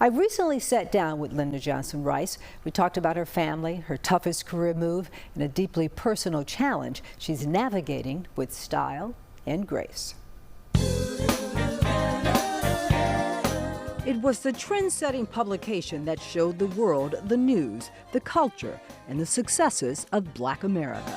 I recently sat down with Linda Johnson Rice. We talked about her family, her toughest career move, and a deeply personal challenge she's navigating with style and grace. It was the trend-setting publication that showed the world the news, the culture, and the successes of Black America.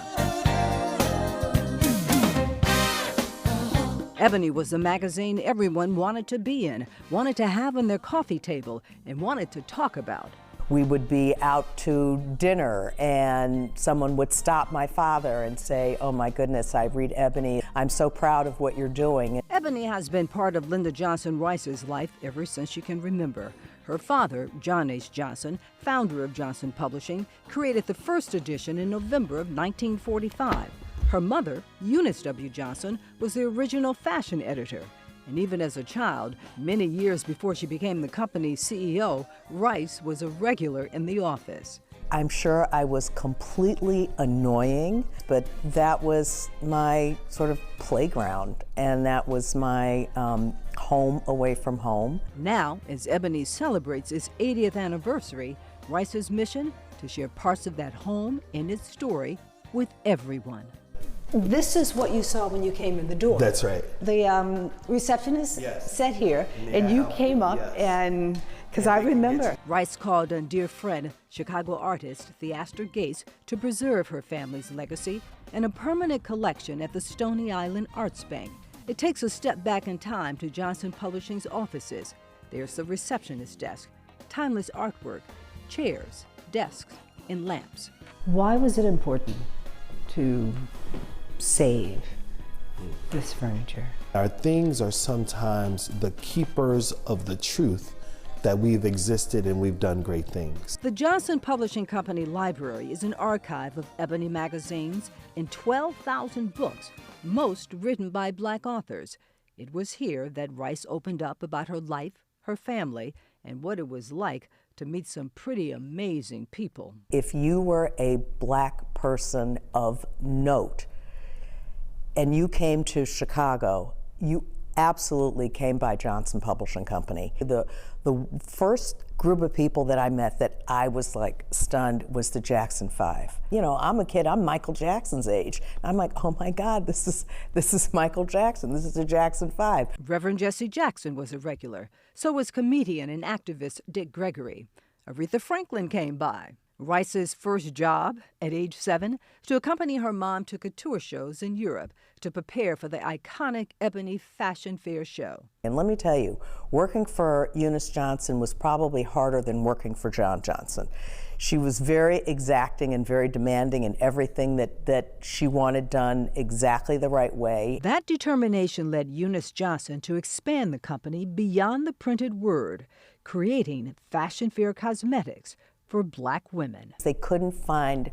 Ebony was the magazine everyone wanted to be in, wanted to have on their coffee table, and wanted to talk about. We would be out to dinner and someone would stop my father and say, "Oh my goodness, I read Ebony. I'm so proud of what you're doing." Ebony has been part of Linda Johnson Rice's life ever since she can remember. Her father, John H. Johnson, founder of Johnson Publishing, created the first edition in November of 1945. Her mother, Eunice W. Johnson, was the original fashion editor. And even as a child, many years before she became the company's CEO, Rice was a regular in the office. I'm sure I was completely annoying, but that was my sort of playground, and that was my home away from home. Now, as Ebony celebrates its 80th anniversary, Rice's mission to share parts of that home and its story with everyone. This is what you saw when you came in the door. That's right. The receptionist sat here, and you came up, and because I remember. Rice called on dear friend, Chicago artist Theaster Gates, to preserve her family's legacy and a permanent collection at the Stony Island Arts Bank. It takes a step back in time to Johnson Publishing's offices. There's the receptionist desk, timeless artwork, chairs, desks, and lamps. Why was it important to save this furniture? Our things are sometimes the keepers of the truth that we've existed and we've done great things. The Johnson Publishing Company library is an archive of Ebony magazines and 12,000 books, most written by Black authors. It was here that Rice opened up about her life, her family, and what it was like to meet some pretty amazing people. If you were a Black person of note and you came to Chicago, you absolutely came by Johnson Publishing Company. The first group of people that I met that I was like stunned was the Jackson 5. You know, I'm a kid, I'm Michael Jackson's age. I'm like, oh my God, this is Michael Jackson, this is the Jackson 5. Reverend Jesse Jackson was a regular. So was comedian and activist Dick Gregory. Aretha Franklin came by. Rice's first job, at age 7, to accompany her mom to couture shows in Europe to prepare for the iconic Ebony Fashion Fair show. And let me tell you, working for Eunice Johnson was probably harder than working for John Johnson. She was very exacting and very demanding in everything that she wanted done exactly the right way. That determination led Eunice Johnson to expand the company beyond the printed word, creating Fashion Fair cosmetics for Black women. They couldn't find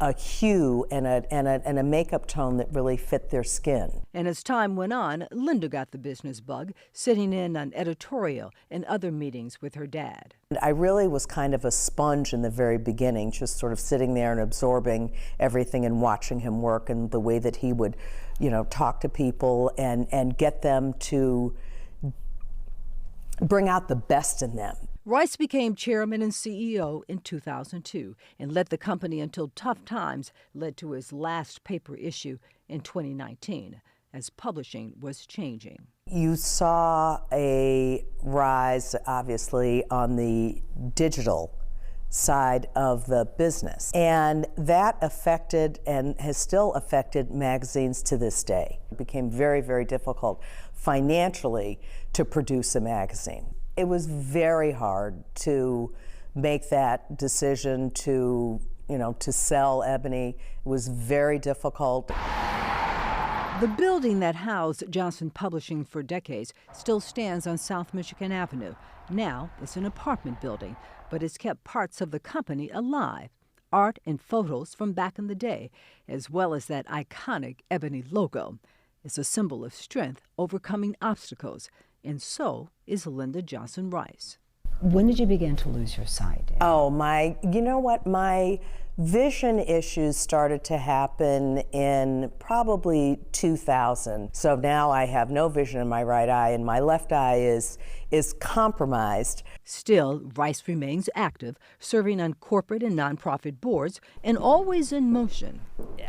a hue and a makeup tone that really fit their skin. And as time went on, Linda got the business bug, sitting in on editorial and other meetings with her dad. I really was kind of a sponge in the very beginning, just sort of sitting there and absorbing everything and watching him work and the way that he would, you know, talk to people and get them to bring out the best in them. Rice became chairman and CEO in 2002 and led the company until tough times led to his last paper issue in 2019, as publishing was changing. You saw a rise, obviously, on the digital side of the business, and that affected and has still affected magazines to this day. It became very, very difficult financially to produce a magazine. It was very hard to make that decision to, you know, to sell Ebony. It was very difficult. The building that housed Johnson Publishing for decades still stands on South Michigan Avenue. Now it's an apartment building, but it's kept parts of the company alive. Art and photos from back in the day, as well as that iconic Ebony logo. It's a symbol of strength overcoming obstacles, and so is Linda Johnson Rice. When did you begin to lose your sight? Oh, you know what? My vision issues started to happen in probably 2000. So now I have no vision in my right eye, and my left eye is compromised. Still, Rice remains active, serving on corporate and nonprofit boards, and always in motion.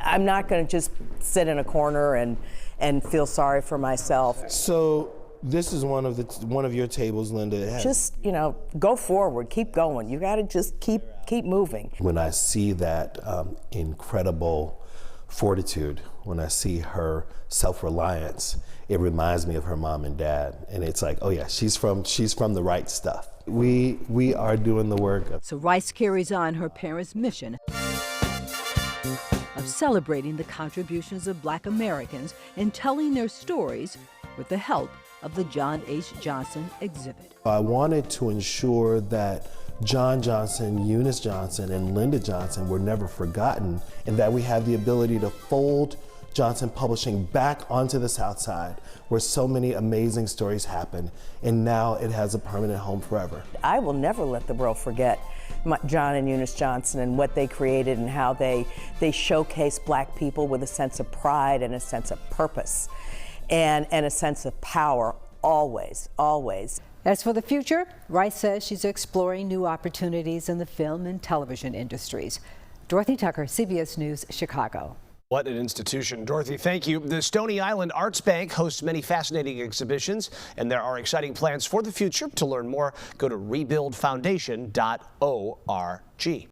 I'm not going to just sit in a corner and feel sorry for myself. So this is one of your tables, Linda. Just, go forward, keep going. You got to just keep moving. When I see that incredible fortitude, when I see her self-reliance, it reminds me of her mom and dad. And it's like, oh yeah, she's from the right stuff. We are doing the work. So Rice carries on her parents' mission of celebrating the contributions of Black Americans and telling their stories with the help of the John H. Johnson exhibit. I wanted to ensure that John Johnson, Eunice Johnson, and Linda Johnson were never forgotten, and that we have the ability to fold Johnson Publishing back onto the South Side, where so many amazing stories happen, and now it has a permanent home forever. I will never let the world forget John and Eunice Johnson and what they created and how they showcase Black people with a sense of pride and a sense of purpose and a sense of power, always, always. As for the future, Rice says she's exploring new opportunities in the film and television industries. Dorothy Tucker, CBS News, Chicago. What an institution. Dorothy, thank you. The Stony Island Arts Bank hosts many fascinating exhibitions, and there are exciting plans for the future. To learn more, go to rebuildfoundation.org.